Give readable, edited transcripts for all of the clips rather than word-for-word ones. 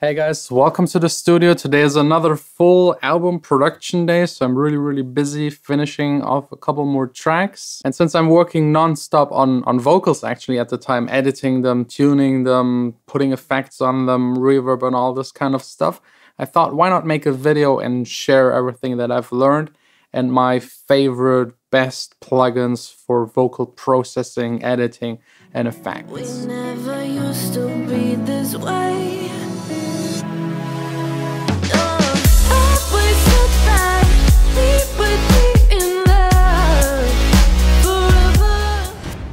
Hey guys, welcome to the studio. Today is another full album production day, so I'm really busy finishing off a couple more tracks. And since I'm working non-stop on vocals actually at the time, editing them, tuning them, putting effects on them, reverb and all this kind of stuff, I thought why not make a video and share everything that I've learned and my favorite best plugins for vocal processing, editing and effects. We never used to be this way.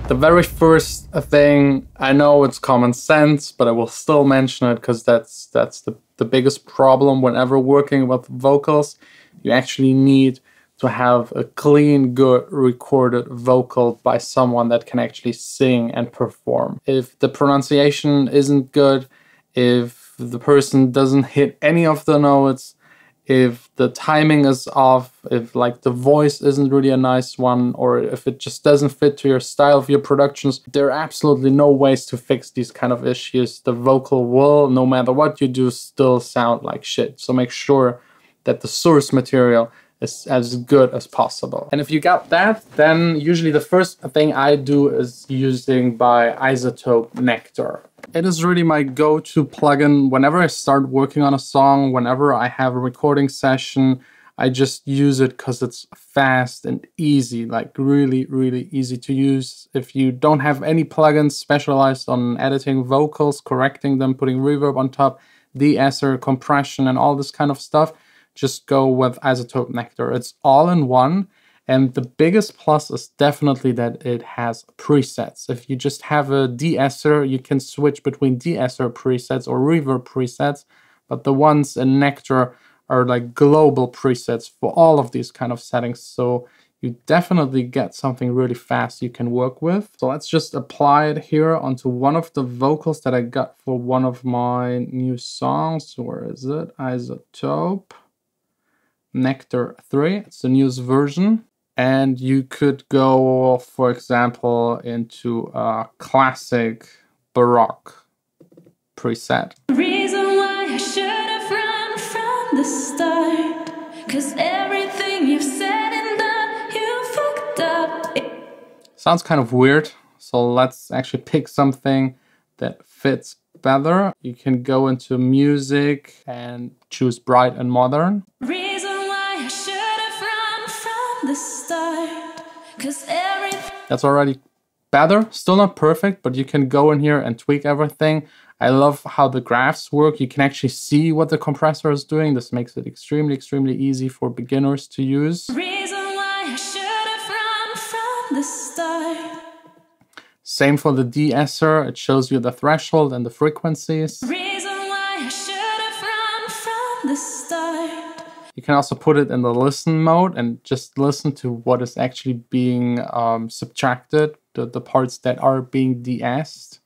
The very first thing, I know it's common sense, but I will still mention it because that's the biggest problem whenever working with vocals. You actually need to have a clean, good recorded vocal by someone that can actually sing and perform. If the pronunciation isn't good, if the person doesn't hit any of the notes, if the timing is off, if like the voice isn't really a nice one, or if it just doesn't fit to your style of your productions, there are absolutely no ways to fix these kind of issues. The vocal will, no matter what you do, still sound like shit. So make sure that the source material is as good as possible. And if you got that, then usually the first thing I do is using by Izotope Nectar. It is really my go-to plugin whenever I start working on a song, whenever I have a recording session. I just use it because it's fast and easy, like really easy to use. If you don't have any plugins specialized on editing vocals, correcting them, putting reverb on top, de-esser, compression and all this kind of stuff, just go with Izotope Nectar. It's all in one. And the biggest plus is definitely that it has presets. If you just have a de-esser, you can switch between de-esser presets or reverb presets. But the ones in Nectar are like global presets for all of these kind of settings. So you definitely get something really fast you can work with. So let's just apply it here onto one of the vocals that I got for one of my new songs. Where is it? Izotope Nectar 3. It's the newest version. And you could go, for example, into a classic Baroque preset. Reason why I should have run from the start, 'cause everything you've said and done, you fucked up. Sounds kind of weird, so let's actually pick something that fits better. You can go into music and choose bright and modern. Reason why I should have run from the start, 'cause everything. That's already better, still not perfect, but you can go in here and tweak everything. I love how the graphs work. You can actually see what the compressor is doing. This makes it extremely easy for beginners to use. Reason why I should have run from the start. Same for the de-esser. It shows you the threshold and the frequencies. Reason why I should have run from the start. You can also put it in the listen mode and just listen to what is actually being subtracted, the parts that are being de-essed.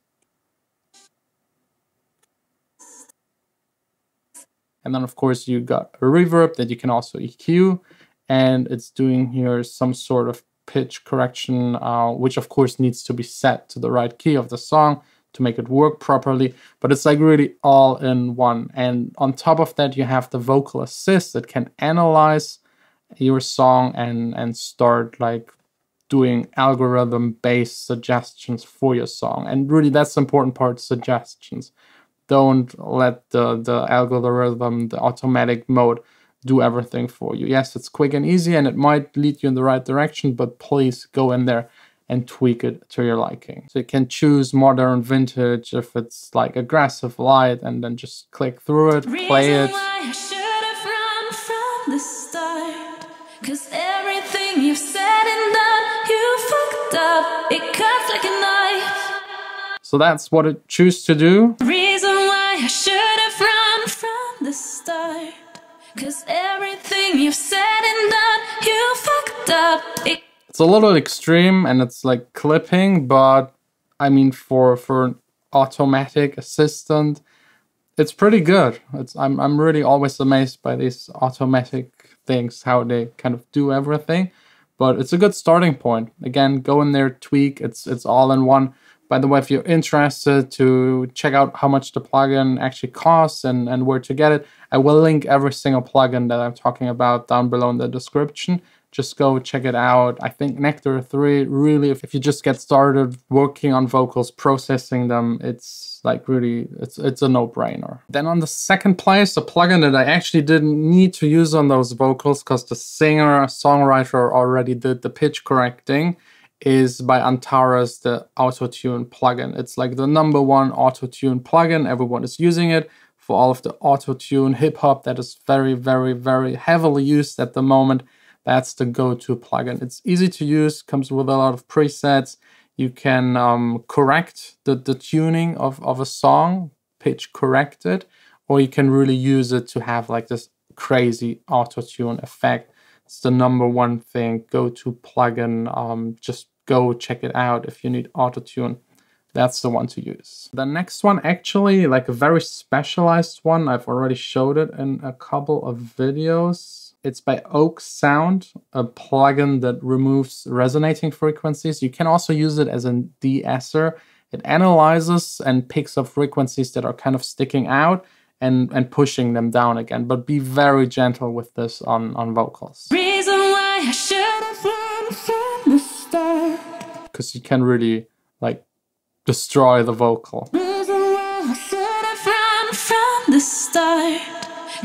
And then of course you got a reverb that you can also EQ, and it's doing here some sort of pitch correction, which of course needs to be set to the right key of the song to make it work properly, but it's like really all in one. And on top of that, you have the vocal assist that can analyze your song and start like doing algorithm-based suggestions for your song. And really that's the important part, suggestions. Don't let the algorithm, the automatic mode, do everything for you. Yes, it's quick and easy and it might lead you in the right direction, but please go in there and tweak it to your liking. So you can choose modern, vintage, if it's like aggressive, light, and then just click through it, play it. Reason why I should have run from the start, 'cause everything you've said and done, you fucked up. It cuts like a knife. So that's what it chooses to do. Reason why I should have run from the start, 'cause everything you've said and done, you fucked up. It's a little extreme and it's like clipping, but I mean for an automatic assistant, it's pretty good. I'm really always amazed by these automatic things, how they kind of do everything. But it's a good starting point. Again, go in there, tweak. It's all in one. By the way, if you're interested to check out how much the plugin actually costs and where to get it, I will link every single plugin that I'm talking about down below in the description. Just go check it out. I think Nectar 3, really, if you just get started working on vocals, processing them, it's like really, it's a no-brainer. Then on the second place, a plugin that I actually didn't need to use on those vocals because the singer-songwriter already did the pitch correcting, is by Anteras, the auto-tune plugin. It's like the #1 auto-tune plugin. Everyone is using it for all of the auto-tune hip-hop that is very, very, very heavily used at the moment. That's the go-to plugin. It's easy to use, comes with a lot of presets. You can correct the tuning of a song, pitch correct it, or you can really use it to have like this crazy auto-tune effect. It's the #1 thing, go-to plugin. Just go check it out if you need auto-tune. That's the one to use. The next one, actually, like a very specialized one. I've already showed it in a couple of videos. It's by Oak Sound, a plugin that removes resonating frequencies. You can also use it as a de-esser. It analyzes and picks up frequencies that are kind of sticking out and pushing them down again. But be very gentle with this on vocals. Reason why I should have run from the start. Because you can really like destroy the vocal. Reason why I should have run from the start.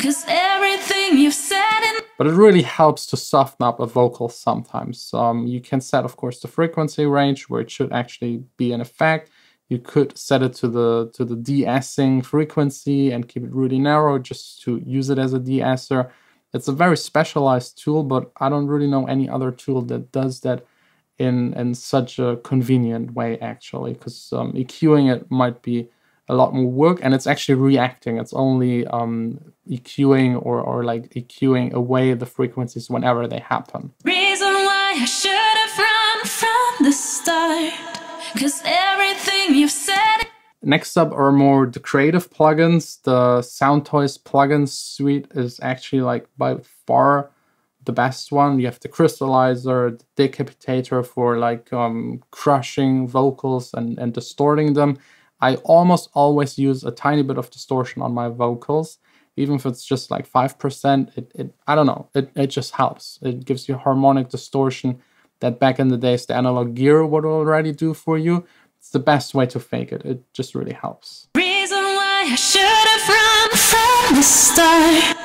Cause everything you've said in But it really helps to soften up a vocal sometimes. You can set, of course, the frequency range where it should actually be in effect. You could set it to the de-essing frequency and keep it really narrow just to use it as a de-esser. It's a very specialized tool, but I don't really know any other tool that does that in such a convenient way, actually, because EQing it might be a lot more work, and it's actually reacting. It's only EQing or like EQing away the frequencies whenever they happen. reason why I should have run from the start. Cause everything you've said. Next up are more the creative plugins. The Soundtoys plugins suite is actually like by far the best one. You have the crystallizer, the decapitator for like crushing vocals and distorting them. I almost always use a tiny bit of distortion on my vocals, even if it's just like 5%. I don't know, it just helps. It gives you harmonic distortion that back in the days the analog gear would already do for you. It's the best way to fake it. It just really helps. Reason why I should have run from the start.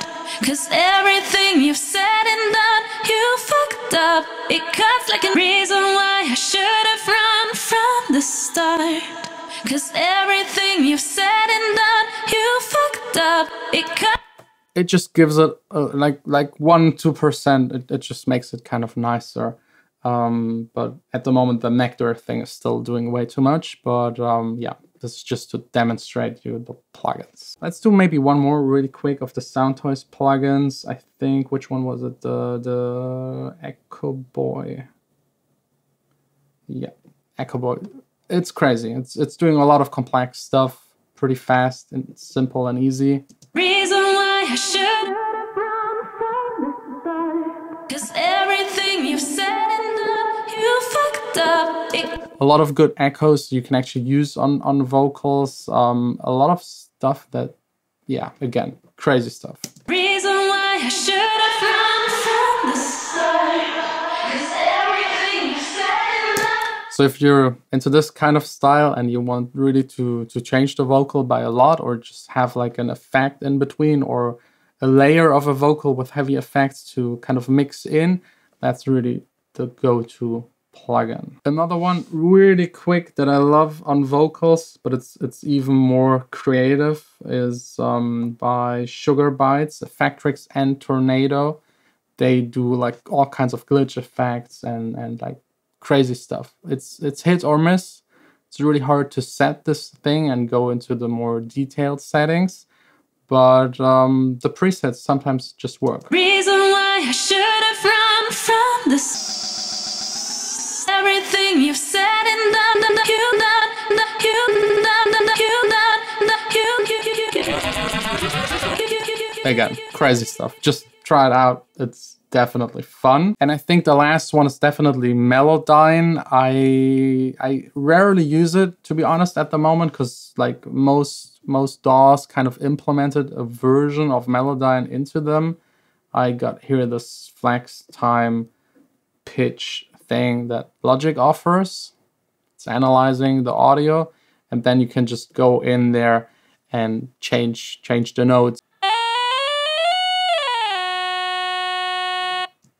Cause everything you've said and done, you fucked up. It cuts like a reason why I should have run from the start. Cause everything you've said and done, you fucked up. It just gives it like 1-2%. It just makes it kind of nicer. But at the moment, the Nectar thing is still doing way too much. But yeah, this is just to demonstrate you the plugins. Let's do maybe one more really quick of the Soundtoys plugins. I think, which one was it? The Echo Boy. Yeah, Echo Boy. It's crazy. It's doing a lot of complex stuff pretty fast and simple and easy. Reason why I should have run from the start. Cause everything you've said and done, you fucked up. A lot of good echoes you can actually use on vocals. A lot of stuff that, yeah, again, crazy stuff. Reason why I should have run from the start. Cause everything you've said and done. So if you're into this kind of style and you want really to change the vocal by a lot, or just have like an effect in between, or a layer of a vocal with heavy effects to kind of mix in, that's really the go-to plugin. Another one really quick that I love on vocals, but it's even more creative, is by Sugar Bites, Effectrix and Tornado. They do like all kinds of glitch effects and like crazy stuff. It's hit or miss. It's really hard to set this thing and go into the more detailed settings, but the presets sometimes just work. Reason why I should have run from this. Everything you've said and done, you done, you done. Again, crazy stuff. Just try it out. It's definitely fun. And I think the last one is definitely Melodyne. I rarely use it, to be honest, at the moment, because like most DAWs kind of implemented a version of Melodyne into them. I got here this flex time pitch thing that Logic offers. It's analyzing the audio, and then you can just go in there and change the notes.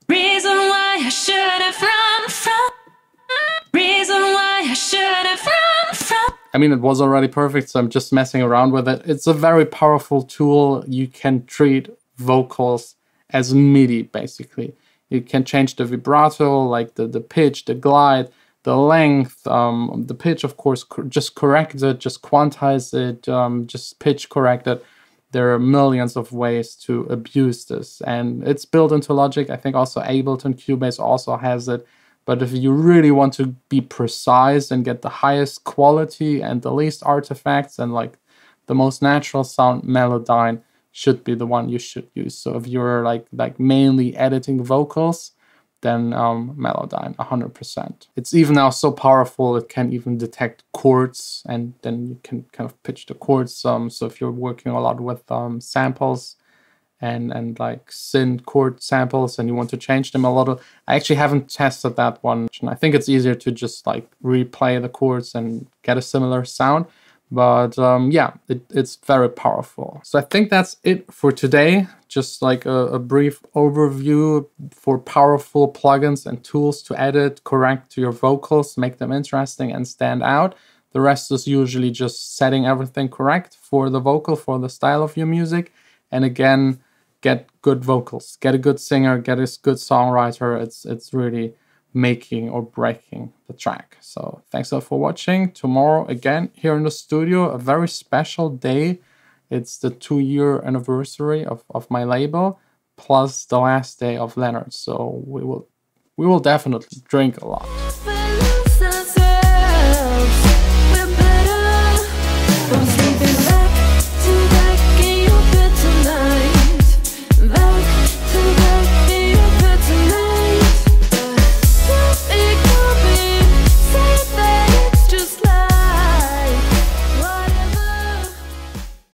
Reason why I should have run from. Reason why I should have run from. I mean, it was already perfect, so I'm just messing around with it. It's a very powerful tool. You can treat vocals as MIDI, basically. You can change the vibrato, like the pitch, the glide, the length, the pitch, of course, just correct it, just quantize it, just pitch correct it. There are millions of ways to abuse this, and it's built into Logic. I think also Ableton Cubase also has it. But if you really want to be precise and get the highest quality and the least artifacts and like the most natural sound, Melodyne should be the one you should use. So if you're like mainly editing vocals, then Melodyne 100%. It's even now so powerful it can even detect chords, and then you can kind of pitch the chords. So if you're working a lot with samples and like Sine chord samples and you want to change them a little, I actually haven't tested that one. I think it's easier to just like replay the chords and get a similar sound. But yeah, it's very powerful. So I think that's it for today. Just like a brief overview for powerful plugins and tools to edit, correct to your vocals, make them interesting and stand out. The rest is usually just setting everything correct for the vocal, for the style of your music. And again, get good vocals, get a good singer, get a good songwriter. It's really making or breaking the track. So thanks a lot for watching. Tomorrow again here in the studio, a very special day. It's the 2-year anniversary of my label, plus the last day of Leonard. So we will definitely drink a lot.